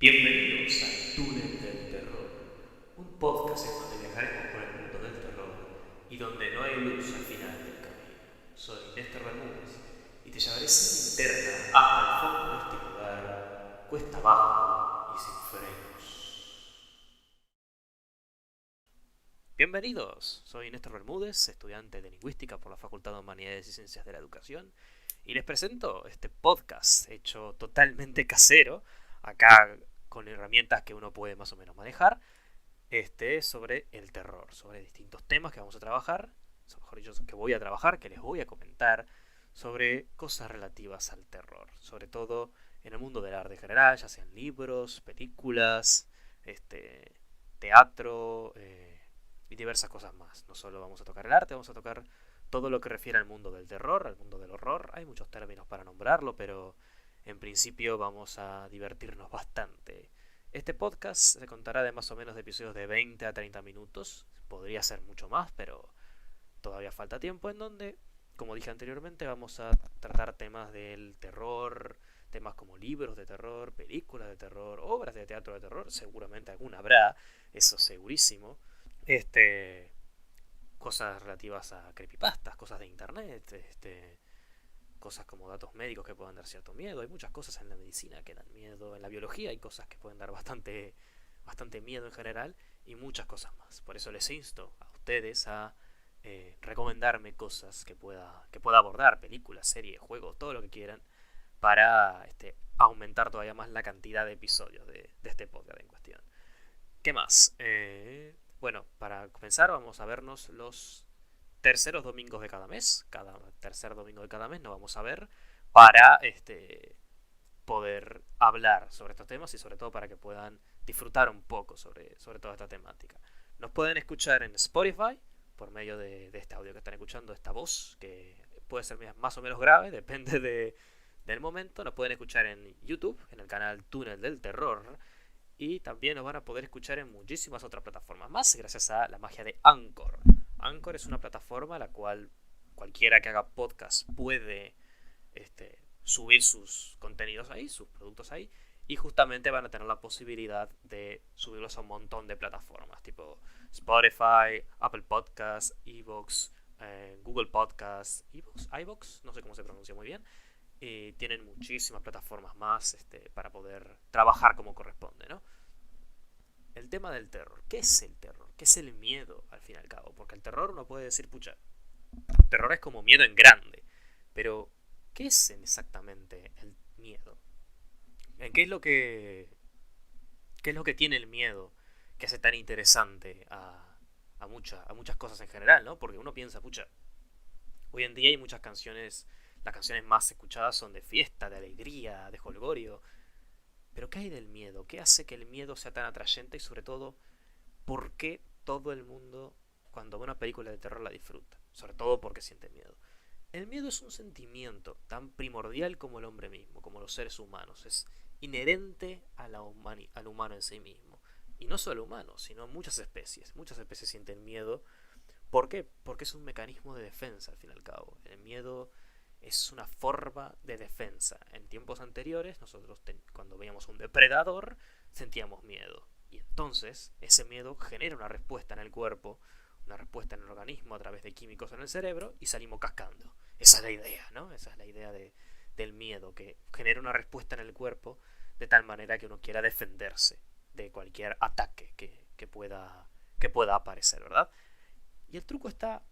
Bienvenidos al Túnel del Terror, un podcast en donde viajaremos por el mundo del terror y donde no hay luz al final del camino. Soy Néstor Bermúdez y te llevaré sin linterna hasta el fondo de este lugar, cuesta abajo y sin frenos. Bienvenidos, soy Néstor Bermúdez, estudiante de Lingüística por la Facultad de Humanidades y Ciencias de la Educación, y les presento este podcast hecho totalmente casero, acá con herramientas que uno puede más o menos manejar, sobre el terror, sobre distintos temas que vamos a trabajar, o mejor dicho, que voy a trabajar, que les voy a comentar, sobre cosas relativas al terror, sobre todo en el mundo del arte en general, ya sean libros, películas, teatro y diversas cosas más. No solo vamos a tocar el arte, vamos a tocar todo lo que refiere al mundo del terror, al mundo del horror. Hay muchos términos para nombrarlo, pero en principio vamos a divertirnos bastante. Este podcast se contará de más o menos de episodios de 20 a 30 minutos. Podría ser mucho más, pero todavía falta tiempo, en donde, como dije anteriormente, vamos a tratar temas del terror, temas como libros de terror, películas de terror, obras de teatro de terror, seguramente alguna habrá, eso segurísimo. Este, Cosas relativas a creepypastas, cosas de internet, cosas como datos médicos que puedan dar cierto miedo. Hay muchas cosas en la medicina que dan miedo, en la biología hay cosas que pueden dar bastante miedo en general y muchas cosas más. Por eso les insto a ustedes a recomendarme cosas que pueda abordar, películas, series, juegos, todo lo que quieran, para aumentar todavía más la cantidad de episodios de este podcast en cuestión. ¿Qué más? Bueno, para comenzar vamos a vernos los terceros domingos de cada mes. Cada tercer domingo de cada mes nos vamos a ver para poder hablar sobre estos temas y sobre todo para que puedan disfrutar un poco sobre toda esta temática. Nos pueden escuchar en Spotify por medio de este audio que están escuchando, esta voz que puede ser más o menos grave, depende del momento. Nos pueden escuchar en YouTube, en el canal Túnel del Terror, y también nos van a poder escuchar en muchísimas otras plataformas más gracias a la magia de Anchor. Anchor es una plataforma a la cual cualquiera que haga podcast puede subir sus contenidos ahí, sus productos ahí, y justamente van a tener la posibilidad de subirlos a un montón de plataformas, tipo Spotify, Apple Podcasts, Evox, Google Podcasts, iVoox, no sé cómo se pronuncia muy bien. Tienen muchísimas plataformas más para poder trabajar como corresponde, ¿no? El tema del terror. ¿Qué es el terror? ¿Qué es el miedo, al fin y al cabo? Porque el terror uno puede decir, pucha, terror es como miedo en grande. Pero, ¿qué es exactamente el miedo? ¿En qué es lo que tiene el miedo que hace tan interesante a muchas cosas en general, ¿no? Porque uno piensa, pucha, hoy en día hay muchas canciones, las canciones más escuchadas son de fiesta, de alegría, de jolgorio. Pero ¿qué hay del miedo? ¿Qué hace que el miedo sea tan atrayente y sobre todo, por qué todo el mundo cuando ve una película de terror la disfruta? Sobre todo porque siente miedo. El miedo es un sentimiento tan primordial como el hombre mismo, como los seres humanos. Es inherente al humano en sí mismo. Y no solo humanos, sino muchas especies. Muchas especies sienten miedo. ¿Por qué? Porque es un mecanismo de defensa, al fin y al cabo. El miedo es una forma de defensa. En tiempos anteriores, nosotros cuando veíamos un depredador, sentíamos miedo. Y entonces, ese miedo genera una respuesta en el cuerpo, una respuesta en el organismo a través de químicos en el cerebro y salimos cascando. Esa es la idea, ¿no? Esa es la idea del miedo, que genera una respuesta en el cuerpo de tal manera que uno quiera defenderse de cualquier ataque que pueda aparecer, ¿verdad? Y el truco está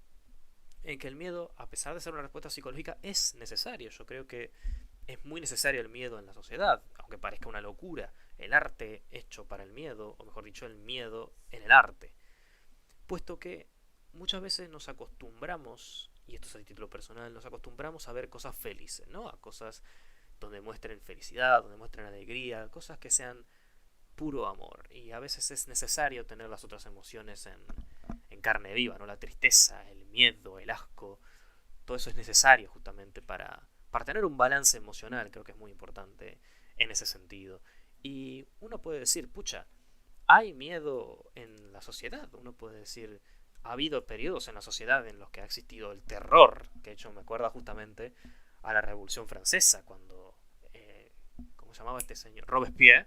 en que el miedo, a pesar de ser una respuesta psicológica, es necesario. Yo creo que es muy necesario el miedo en la sociedad, aunque parezca una locura. El arte hecho para el miedo, o mejor dicho, el miedo en el arte. Puesto que muchas veces nos acostumbramos, y esto es a título personal, nos acostumbramos a ver cosas felices, ¿no? A cosas donde muestren felicidad, donde muestren alegría, cosas que sean puro amor. Y a veces es necesario tener las otras emociones en carne viva, ¿no? La tristeza, el miedo, el asco, todo eso es necesario justamente para tener un balance emocional, creo que es muy importante en ese sentido. Y uno puede decir, pucha, hay miedo en la sociedad, uno puede decir, ha habido periodos en la sociedad en los que ha existido el terror, que de hecho me acuerda justamente a la Revolución Francesa, cuando, ¿cómo se llamaba este señor? Robespierre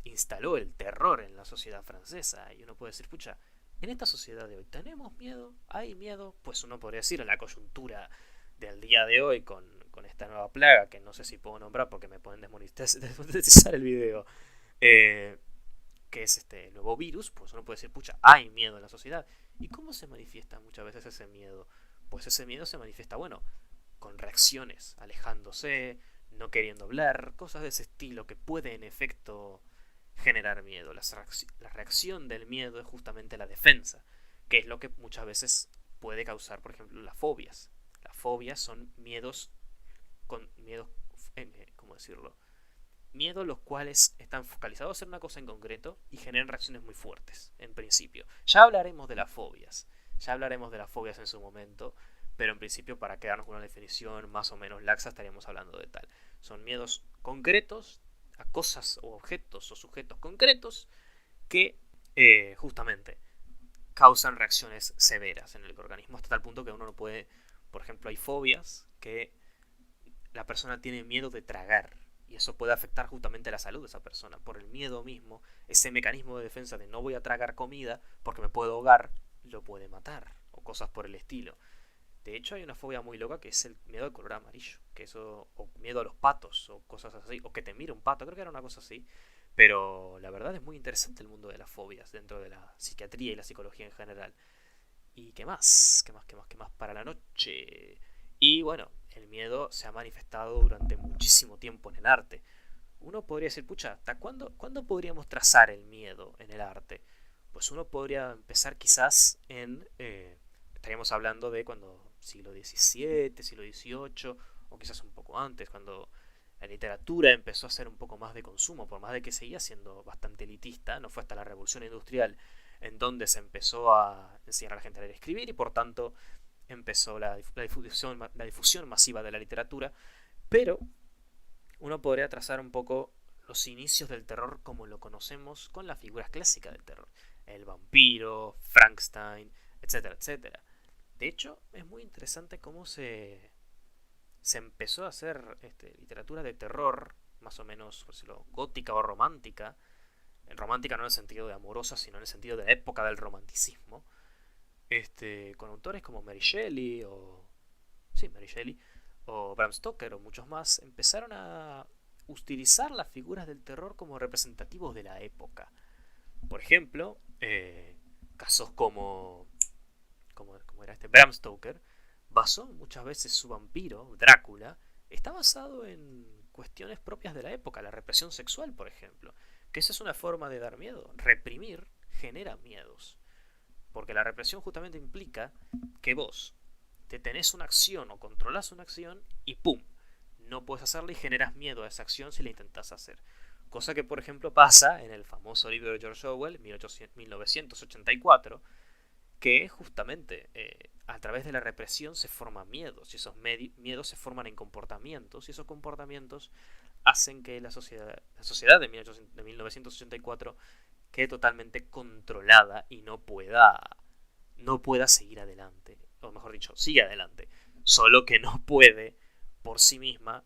instaló el terror en la sociedad francesa. Y uno puede decir, pucha, en esta sociedad de hoy, ¿tenemos miedo? ¿Hay miedo? Pues uno podría decir en la coyuntura del día de hoy con esta nueva plaga, que no sé si puedo nombrar porque me pueden desmonetizar el video, eh, que es este nuevo virus, pues uno puede decir, pucha, hay miedo en la sociedad. ¿Y cómo se manifiesta muchas veces ese miedo? Pues ese miedo se manifiesta, bueno, con reacciones, alejándose, no queriendo hablar, cosas de ese estilo que puede en efecto generar miedo. La reacción del miedo es justamente la defensa, que es lo que muchas veces puede causar, por ejemplo, las fobias. Las fobias son miedos con miedos, ¿cómo decirlo? Miedos los cuales están focalizados en una cosa en concreto y generan reacciones muy fuertes, en principio. Ya hablaremos de las fobias en su momento, pero en principio para quedarnos con una definición más o menos laxa estaríamos hablando de tal. Son miedos concretos a cosas o objetos o sujetos concretos que justamente causan reacciones severas en el organismo hasta tal punto que uno no puede, por ejemplo, hay fobias que la persona tiene miedo de tragar y eso puede afectar justamente la salud de esa persona por el miedo mismo, ese mecanismo de defensa de no voy a tragar comida porque me puedo ahogar, lo puede matar o cosas por el estilo. De hecho, hay una fobia muy loca que es el miedo al color amarillo, que eso, o miedo a los patos, o cosas así, o que te mire un pato, creo que era una cosa así. Pero la verdad es muy interesante el mundo de las fobias dentro de la psiquiatría y la psicología en general. ¿Y qué más? ¿Qué más para la noche? Y bueno, el miedo se ha manifestado durante muchísimo tiempo en el arte. Uno podría decir, pucha, ¿cuándo podríamos trazar el miedo en el arte? Pues uno podría empezar quizás estaríamos hablando de cuando siglo XVII, siglo XVIII, o quizás un poco antes, cuando la literatura empezó a ser un poco más de consumo, por más de que seguía siendo bastante elitista, no fue hasta la Revolución Industrial en donde se empezó a enseñar a la gente a leer y escribir y por tanto empezó la difusión masiva de la literatura, pero uno podría trazar un poco los inicios del terror como lo conocemos con las figuras clásicas del terror. El vampiro, Frankenstein, etcétera, etcétera. De hecho, es muy interesante cómo se empezó a hacer literatura de terror, más o menos, por decirlo, gótica o romántica. Romántica no en el sentido de amorosa, sino en el sentido de la época del romanticismo. Con autores como Mary Shelley o... Sí, Mary Shelley o Bram Stoker o muchos más, empezaron a utilizar las figuras del terror como representativos de la época. Por ejemplo, casos como era Bram Stoker, basó muchas veces su vampiro, Drácula, está basado en cuestiones propias de la época, la represión sexual, por ejemplo. Que esa es una forma de dar miedo. Reprimir genera miedos. Porque la represión justamente implica que vos detenés una acción o controlas una acción y ¡pum! No puedes hacerla y generas miedo a esa acción si la intentás hacer. Cosa que, por ejemplo, pasa en el famoso libro de George Orwell, 1984, que justamente a través de la represión se forman miedos y esos miedos se forman en comportamientos y esos comportamientos hacen que la sociedad de 1984 quede totalmente controlada y no pueda seguir adelante, o mejor dicho, sigue adelante, solo que no puede por sí misma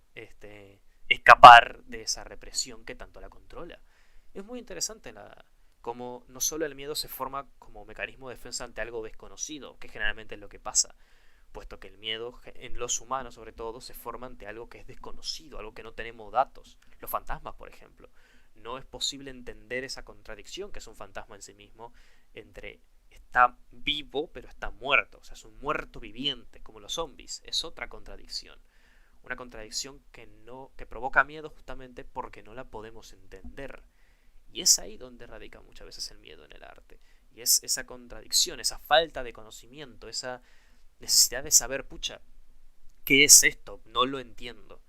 escapar de esa represión que tanto la controla. Es muy interesante cómo no solo el miedo se forma como mecanismo de defensa ante algo desconocido, que generalmente es lo que pasa, puesto que el miedo en los humanos sobre todo se forma ante algo que es desconocido, algo que no tenemos datos. Los fantasmas, por ejemplo. No es posible entender esa contradicción que es un fantasma en sí mismo entre está vivo pero está muerto, o sea, es un muerto viviente como los zombies, es otra contradicción. Una contradicción que provoca miedo justamente porque no la podemos entender. Y es ahí donde radica muchas veces el miedo en el arte. Y es esa contradicción, esa falta de conocimiento, esa necesidad de saber, pucha, ¿qué es esto? No lo entiendo.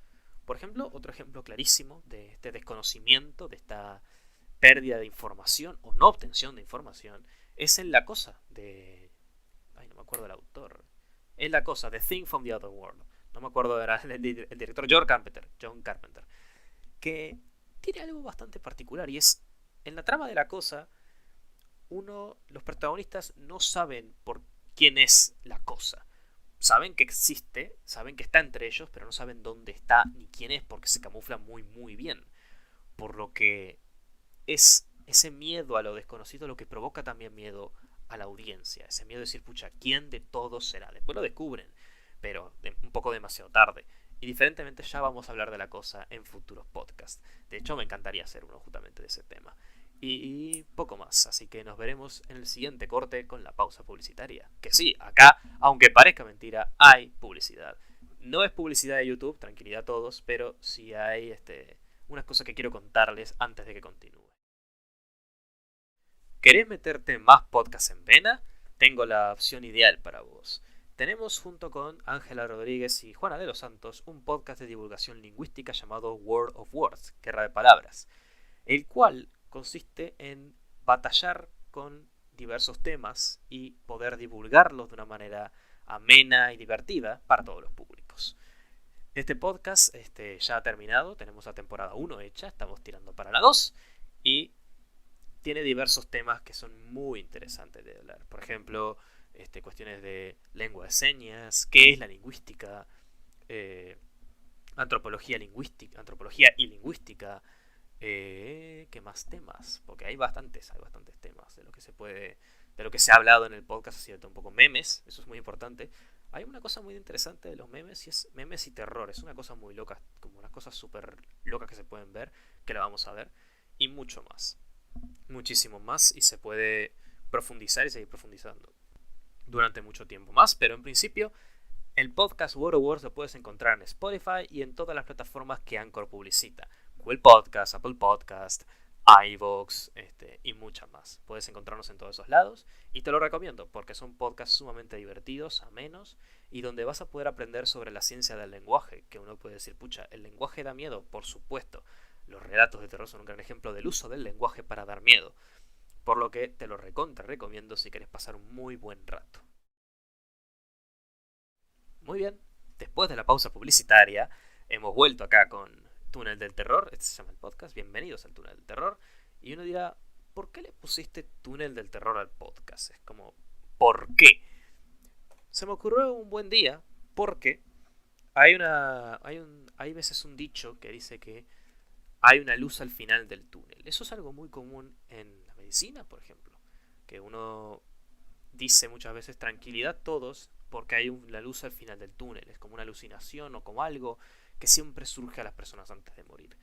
Por ejemplo, otro ejemplo clarísimo de este desconocimiento, de esta pérdida de información o no obtención de información, es en La Cosa de... Ay, no me acuerdo del autor. Es La Cosa, The Thing from the Other World. No me acuerdo, era el director John Carpenter, que tiene algo bastante particular y es, en la trama de La Cosa, los protagonistas no saben por quién es la cosa. Saben que existe, saben que está entre ellos, pero no saben dónde está ni quién es porque se camufla muy muy bien. por lo que es ese miedo a lo desconocido lo que provoca también miedo a la audiencia. Ese miedo de decir, pucha, ¿quién de todos será? Después lo descubren, pero un poco demasiado tarde. Y diferentemente ya vamos a hablar de la cosa en futuros podcasts. De hecho, me encantaría hacer uno justamente de ese tema. Y poco más, así que nos veremos en el siguiente corte con la pausa publicitaria. Que sí, acá, aunque parezca mentira, hay publicidad. No es publicidad de YouTube, tranquilidad a todos, pero sí hay unas cosas que quiero contarles antes de que continúe. ¿Querés meterte más podcasts en vena? Tengo la opción ideal para vos. Tenemos junto con Ángela Rodríguez y Juana de los Santos un podcast de divulgación lingüística llamado Word of Words, Guerra de Palabras, el cual consiste en batallar con diversos temas y poder divulgarlos de una manera amena y divertida para todos los públicos. Este podcast ya ha terminado, tenemos la temporada 1 hecha, estamos tirando para la 2 y tiene diversos temas que son muy interesantes de hablar. Por ejemplo, cuestiones de lengua de señas, qué es la lingüística, antropología y lingüística, ¿qué más temas? Porque hay bastantes temas de lo que de lo que se ha hablado en el podcast, así de un poco memes, eso es muy importante. Hay una cosa muy interesante de los memes y es memes y terror, es una cosa muy loca, como unas cosas súper locas que se pueden ver, que la vamos a ver, y mucho más, muchísimo más, y se puede profundizar y seguir profundizando durante mucho tiempo más, pero en principio el podcast Word of Words lo puedes encontrar en Spotify y en todas las plataformas que Anchor publicita. Google Podcast, Apple Podcast, iVoox y muchas más. Puedes encontrarnos en todos esos lados y te lo recomiendo porque son podcasts sumamente divertidos, amenos y donde vas a poder aprender sobre la ciencia del lenguaje, que uno puede decir, pucha, el lenguaje da miedo, por supuesto. Los relatos de terror son un gran ejemplo del uso del lenguaje para dar miedo, por lo que te lo recomiendo si quieres pasar un muy buen rato. Muy bien, después de la pausa publicitaria, hemos vuelto acá con Túnel del Terror, este se llama el podcast, bienvenidos al Túnel del Terror, y uno dirá, ¿por qué le pusiste Túnel del Terror al podcast? Es como, ¿por qué? Se me ocurrió un buen día, porque hay veces un dicho que dice que hay una luz al final del túnel. Eso es algo muy común en la medicina, por ejemplo, que uno dice muchas veces tranquilidad todos porque hay la luz al final del túnel. Es como una alucinación o como algo que siempre surge a las personas antes de morir.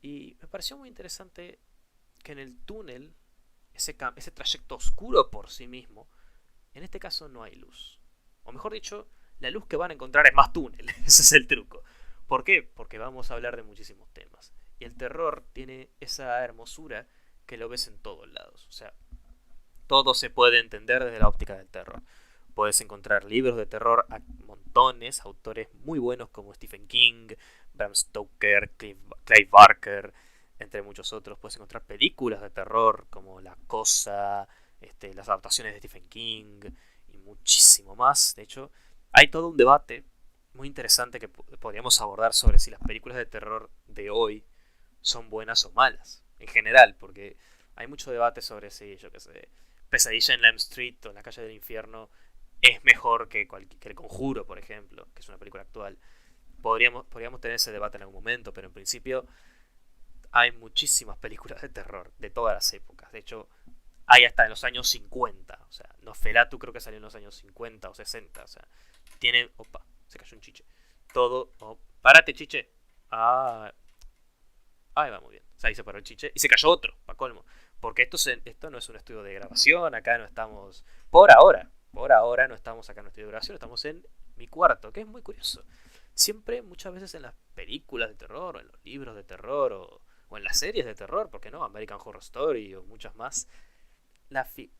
Y me pareció muy interesante que en el túnel, ese trayecto oscuro por sí mismo, en este caso no hay luz. O mejor dicho, la luz que van a encontrar es más túnel. Ese es el truco. ¿Por qué? Porque vamos a hablar de muchísimos temas. Y el terror tiene esa hermosura que lo ves en todos lados. O sea, todo se puede entender desde la óptica del terror. Puedes encontrar libros de terror a montones, autores muy buenos como Stephen King, Bram Stoker, Clive Barker, entre muchos otros. Puedes encontrar películas de terror como La Cosa, las adaptaciones de Stephen King y muchísimo más. De hecho, hay todo un debate muy interesante que podríamos abordar sobre si las películas de terror de hoy son buenas o malas, en general, porque hay mucho debate sobre si, yo qué sé, Pesadilla en Elm Street o en la calle del infierno es mejor que El Conjuro, por ejemplo, que es una película actual. Podríamos tener ese debate en algún momento, pero en principio hay muchísimas películas de terror de todas las épocas. De hecho, hay hasta en los años 50. O sea, Nosferatu creo que salió en los años 50 o 60. O sea, tiene... Opa, se cayó un chiche. Todo... Oh, ¡párate, chiche! Ah, ahí va, muy bien. O sea, ahí se paró el chiche. Y se cayó otro, para colmo. Porque esto no es un estudio de grabación. Acá no estamos... Por ahora no estamos acá en un estudio de grabación. Estamos en mi cuarto, que es muy curioso. Siempre, muchas veces en las películas de terror, o en los libros de terror, o en las series de terror, porque no, American Horror Story o muchas más,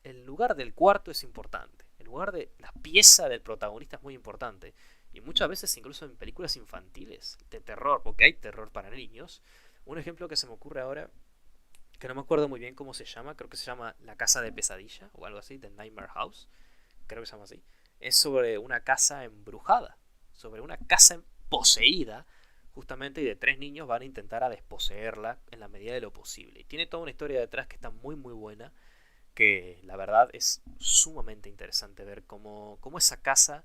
el lugar del cuarto es importante. El lugar de la pieza del protagonista es muy importante. Y muchas veces, incluso en películas infantiles de terror, porque hay terror para niños. Un ejemplo que se me ocurre ahora, que no me acuerdo muy bien cómo se llama, creo que se llama La Casa de Pesadilla o algo así, The Nightmare House, creo que se llama así. Es sobre una casa embrujada, sobre una casa poseída, justamente, y de tres niños van a intentar a desposeerla en la medida de lo posible. Y tiene toda una historia detrás que está muy muy buena, que la verdad es sumamente interesante ver cómo esa casa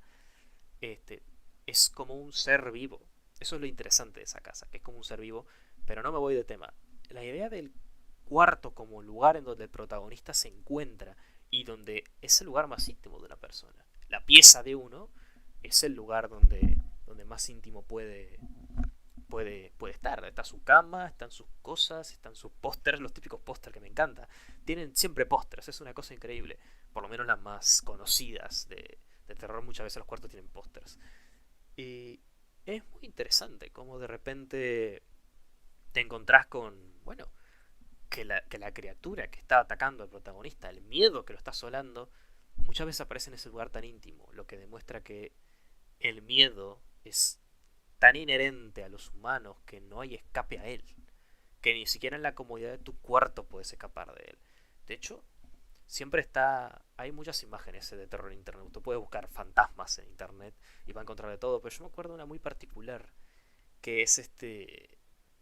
es como un ser vivo. Eso es lo interesante de esa casa, que es como un ser vivo, pero no me voy de tema. la idea del cuarto como lugar en donde el protagonista se encuentra y donde es el lugar más íntimo de una persona. La pieza de uno es el lugar donde más íntimo puede estar. Está su cama, están sus cosas, están sus pósters, los típicos pósters que me encanta. Tienen siempre pósters, es una cosa increíble. Por lo menos las más conocidas de terror, muchas veces los cuartos tienen pósters. Y es muy interesante cómo de repente te encontrás con, bueno, que la criatura que está atacando al protagonista, el miedo que lo está asolando, muchas veces aparece en ese lugar tan íntimo, lo que demuestra que el miedo es tan inherente a los humanos que no hay escape a él, que ni siquiera en la comodidad de tu cuarto puedes escapar de él. De hecho, siempre hay muchas imágenes de terror en internet. Usted puede buscar fantasmas en internet y va a encontrar de todo, pero yo me acuerdo de una muy particular, que es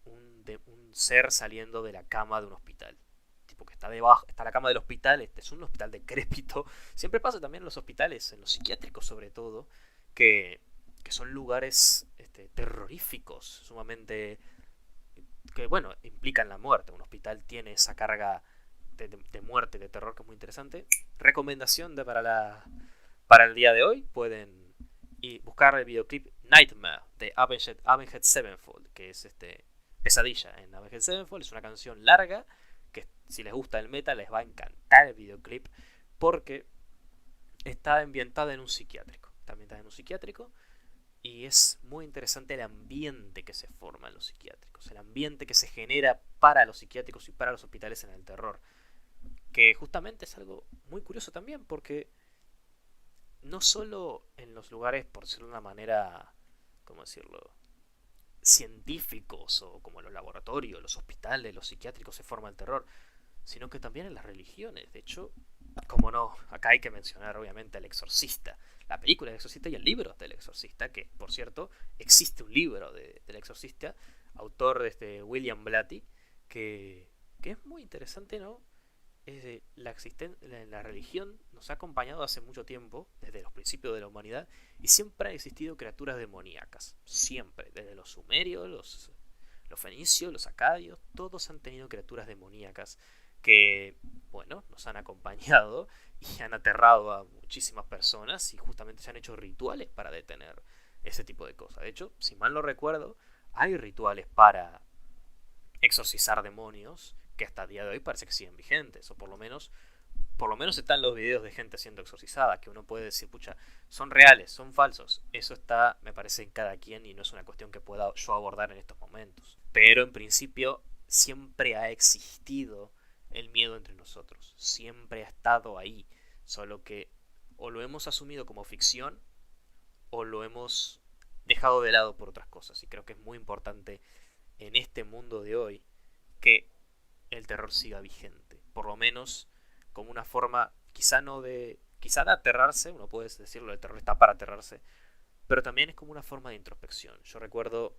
un ser saliendo de la cama de un hospital. Tipo que está debajo, está la cama del hospital, este es un hospital decrépito. Siempre pasa también en los hospitales, en los psiquiátricos sobre todo, que, que son lugares terroríficos, sumamente que bueno, implican la muerte. Un hospital tiene esa carga de muerte, de terror, que es muy interesante. Recomendación para el día de hoy, pueden buscar el videoclip Nightmare de Avenged Sevenfold, que es Pesadilla en Avenged Sevenfold. Es una canción larga que si les gusta el metal les va a encantar el videoclip, porque está ambientada en un psiquiátrico. Está ambientada en un psiquiátrico y es muy interesante el ambiente que se forma en los psiquiátricos, el ambiente que se genera para los psiquiátricos y para los hospitales en el terror, que justamente es algo muy curioso también, porque no solo en los lugares, por decirlo de una manera, ¿cómo decirlo?, científicos o como en los laboratorios, los hospitales, los psiquiátricos se forma el terror, sino que también en las religiones. De hecho, como no, acá hay que mencionar obviamente al Exorcista, la película del Exorcista y el libro del Exorcista, que por cierto existe un libro del Exorcista, autor de William Blatty, que es muy interesante, ¿no? La religión nos ha acompañado hace mucho tiempo, desde los principios de la humanidad, y siempre han existido criaturas demoníacas, siempre, desde los sumerios, los fenicios, los acadios, todos han tenido criaturas demoníacas que, bueno, nos han acompañado y han aterrado a muchísimas personas y justamente se han hecho rituales para detener ese tipo de cosas. De hecho, si mal no recuerdo, hay rituales para exorcizar demonios que hasta el día de hoy parece que siguen vigentes, o por lo menos están los videos de gente siendo exorcizada, que uno puede decir, pucha, son reales, son falsos. Eso está, me parece, en cada quien y no es una cuestión que pueda yo abordar en estos momentos. Pero en principio siempre ha existido el miedo entre nosotros, siempre ha estado ahí, solo que o lo hemos asumido como ficción o lo hemos dejado de lado por otras cosas. Y creo que es muy importante en este mundo de hoy que el terror siga vigente, por lo menos como una forma, quizá de aterrarse, uno puede decirlo, el terror está para aterrarse, pero también es como una forma de introspección. Yo recuerdo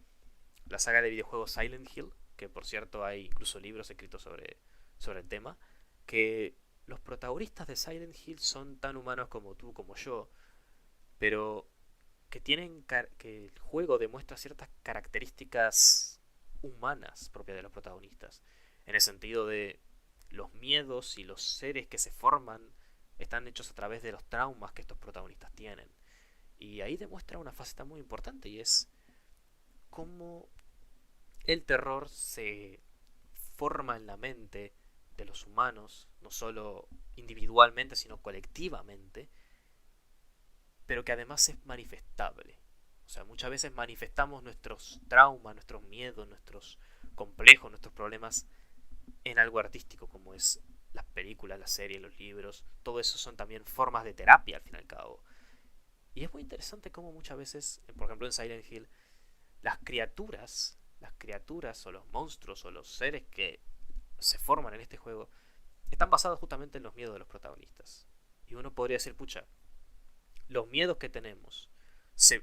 la saga de videojuegos Silent Hill, que por cierto hay incluso libros escritos sobre el tema, que los protagonistas de Silent Hill son tan humanos como tú, como yo, pero que el juego demuestra ciertas características humanas propias de los protagonistas, en el sentido de los miedos y los seres que se forman están hechos a través de los traumas que estos protagonistas tienen. Y ahí demuestra una faceta muy importante, y es cómo el terror se forma en la mente de los humanos, no solo individualmente, sino colectivamente, pero que además es manifestable. O sea, muchas veces manifestamos nuestros traumas, nuestros miedos, nuestros complejos, nuestros problemas en algo artístico, como es las películas, las series, los libros. Todo eso son también formas de terapia, al fin y al cabo. Y es muy interesante cómo muchas veces, por ejemplo en Silent Hill, las criaturas o los monstruos o los seres que se forman en este juego están basados justamente en los miedos de los protagonistas. Y uno podría decir, pucha, los miedos que tenemos,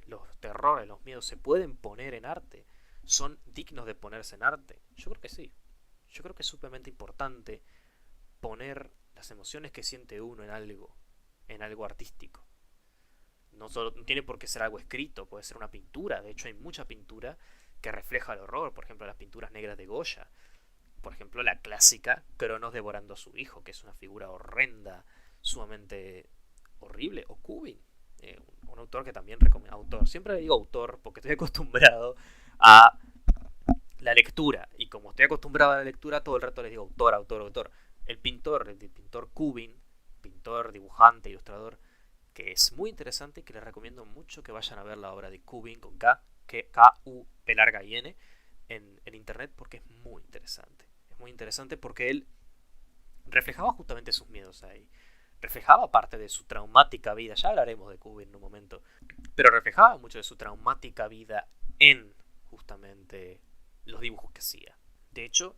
los terrores, los miedos, ¿se pueden poner en arte? ¿Son dignos de ponerse en arte? Yo creo que sí. Yo creo que es sumamente importante poner las emociones que siente uno en algo artístico. No tiene por qué ser algo escrito, puede ser una pintura. De hecho, hay mucha pintura que refleja el horror. Por ejemplo, las pinturas negras de Goya por ejemplo, la clásica Cronos devorando a su hijo, que es una figura horrenda, sumamente horrible, o Cubin, un autor que también recomiendo. Autor, siempre le digo autor porque estoy acostumbrado a la lectura, y como estoy acostumbrado a la lectura, todo el rato les digo autor, autor, autor. El pintor Cubin, pintor, dibujante, ilustrador, que es muy interesante y que les recomiendo mucho que vayan a ver la obra de Cubin con K-U-P larga I N en internet, porque es muy interesante. Es muy interesante porque él reflejaba justamente sus miedos ahí. Reflejaba parte de su traumática vida, ya hablaremos de Cubin en un momento, pero reflejaba mucho de su traumática vida en justamente los dibujos que hacía. De hecho,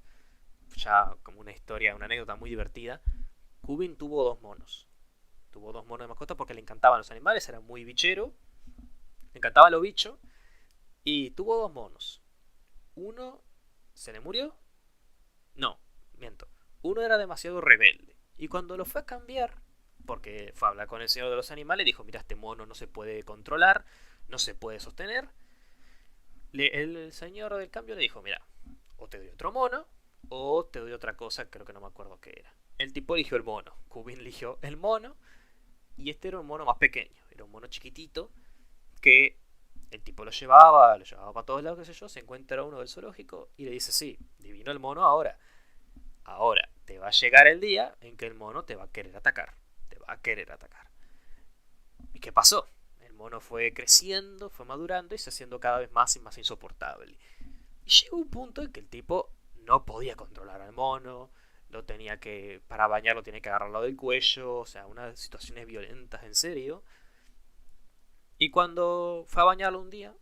ya como una historia, una anécdota muy divertida, Cubin tuvo dos monos. Tuvo dos monos de mascota porque le encantaban los animales, era muy bichero, le encantaban los bichos, y tuvo dos monos. Uno se le murió. No, miento. Uno era demasiado rebelde. Y cuando lo fue a cambiar, porque fue a hablar con el señor de los animales, dijo, mira, este mono no se puede controlar, no se puede sostener. El señor del cambio le dijo, mira, o te doy otro mono, o te doy otra cosa, creo que no me acuerdo qué era. El tipo eligió el mono. Cubin eligió el mono, y este era un mono más pequeño. Era un mono chiquitito que el tipo lo llevaba para todos lados, qué sé yo, se encuentra uno del zoológico y le dice, sí, divino el mono ahora. Ahora, te va a llegar el día en que el mono te va a querer atacar. Te va a querer atacar. ¿Y qué pasó? El mono fue creciendo, fue madurando y se haciendo cada vez más y más insoportable. Y llegó un punto en que el tipo no podía controlar al mono, lo tenía que, para bañarlo tenía que agarrarlo del cuello, o sea, unas situaciones violentas en serio. Y cuando fue a bañarlo un día,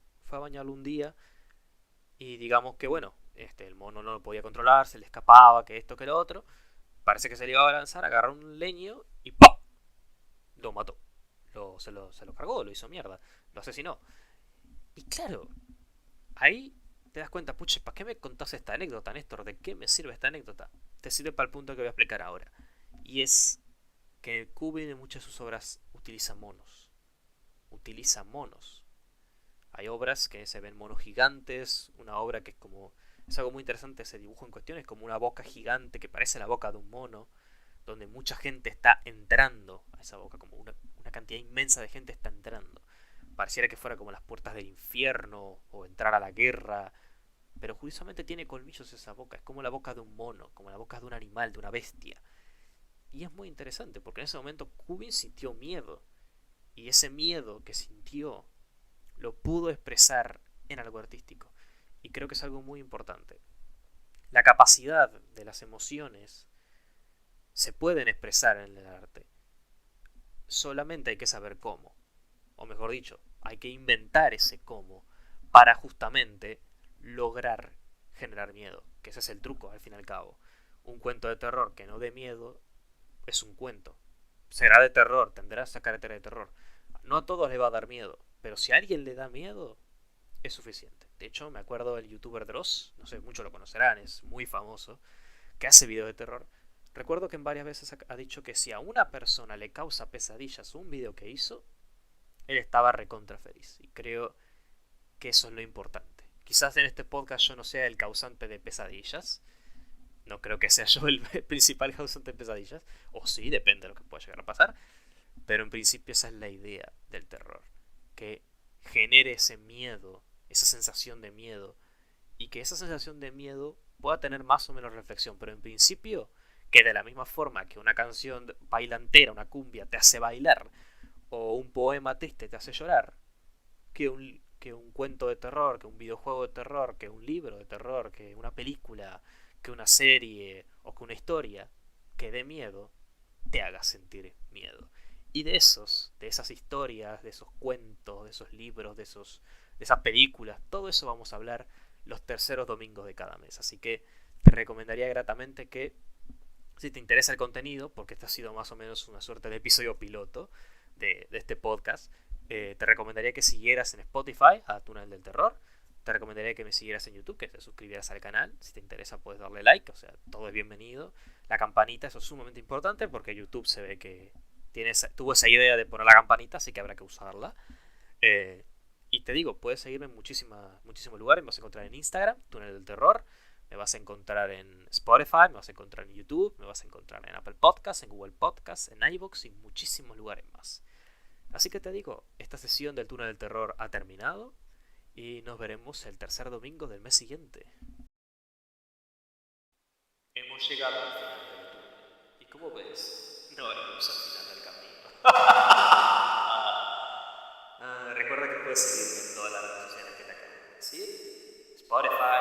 y digamos que bueno, el mono no lo podía controlar, se le escapaba, que esto, que lo otro. Parece que se le iba a lanzar, agarró un leño y ¡pum! Lo mató. Se lo cargó, lo hizo mierda, lo asesinó. Y claro, ahí te das cuenta, puche, ¿para qué me contás esta anécdota, Néstor? ¿De qué me sirve esta anécdota? Te sirve para el punto que voy a explicar ahora. Y es que Kubrick en muchas de sus obras utiliza monos. Utiliza monos. Hay obras que se ven monos gigantes, una obra que es como... Es algo muy interesante ese dibujo en cuestión, es como una boca gigante que parece la boca de un mono, donde mucha gente está entrando a esa boca, como una cantidad inmensa de gente está entrando. Pareciera que fuera como las puertas del infierno o entrar a la guerra, pero curiosamente tiene colmillos esa boca, es como la boca de un mono, como la boca de un animal, de una bestia. Y es muy interesante porque en ese momento Kubin sintió miedo, y ese miedo que sintió lo pudo expresar en algo artístico. Y creo que es algo muy importante. La capacidad de las emociones se pueden expresar en el arte. Solamente hay que saber cómo. O mejor dicho, hay que inventar ese cómo para justamente lograr generar miedo. Que ese es el truco, al fin y al cabo. Un cuento de terror que no dé miedo es un cuento. Será de terror, tendrá esa característica de terror. No a todos les va a dar miedo, pero si a alguien le da miedo, es suficiente. De hecho, me acuerdo del youtuber Dross, no sé, muchos lo conocerán, es muy famoso, que hace videos de terror. Recuerdo que en varias veces ha dicho que si a una persona le causa pesadillas un video que hizo, él estaba recontra feliz. Y creo que eso es lo importante. Quizás en este podcast yo no sea el causante de pesadillas. No creo que sea yo el principal causante de pesadillas. O sí, depende de lo que pueda llegar a pasar. Pero en principio esa es la idea del terror. Que genere ese miedo, esa sensación de miedo. Y que esa sensación de miedo pueda tener más o menos reflexión. Pero en principio, que de la misma forma que una canción bailantera, una cumbia, te hace bailar, o un poema triste te hace llorar, que un cuento de terror, que un videojuego de terror, que un libro de terror, que una película, que una serie o que una historia que dé miedo, te haga sentir miedo. Y de esas historias, de esos cuentos, de esos libros, de esas películas, todo eso vamos a hablar los terceros domingos de cada mes. Así que te recomendaría gratamente que, si te interesa el contenido, porque este ha sido más o menos una suerte de episodio piloto de este podcast, te recomendaría que siguieras en Spotify a Túnel del Terror. Te recomendaría que me siguieras en YouTube, que te suscribieras al canal. Si te interesa puedes darle like, o sea, todo es bienvenido. La campanita, eso es sumamente importante porque YouTube se ve que tuvo esa idea de poner la campanita, así que habrá que usarla. Y te digo, puedes seguirme en muchísimos lugares. Me vas a encontrar en Instagram, Túnel del Terror. Me vas a encontrar en Spotify, me vas a encontrar en YouTube, me vas a encontrar en Apple Podcasts, en Google Podcasts, en iVoox y muchísimos lugares más. Así que te digo, esta sesión del Túnel del Terror ha terminado y nos veremos el tercer domingo del mes siguiente. Hemos llegado al final del túnel. Y como ves, no iremos al final del camino. Recuerda que puedes seguirme en todas las redes sociales que te acabo de decir. Spotify,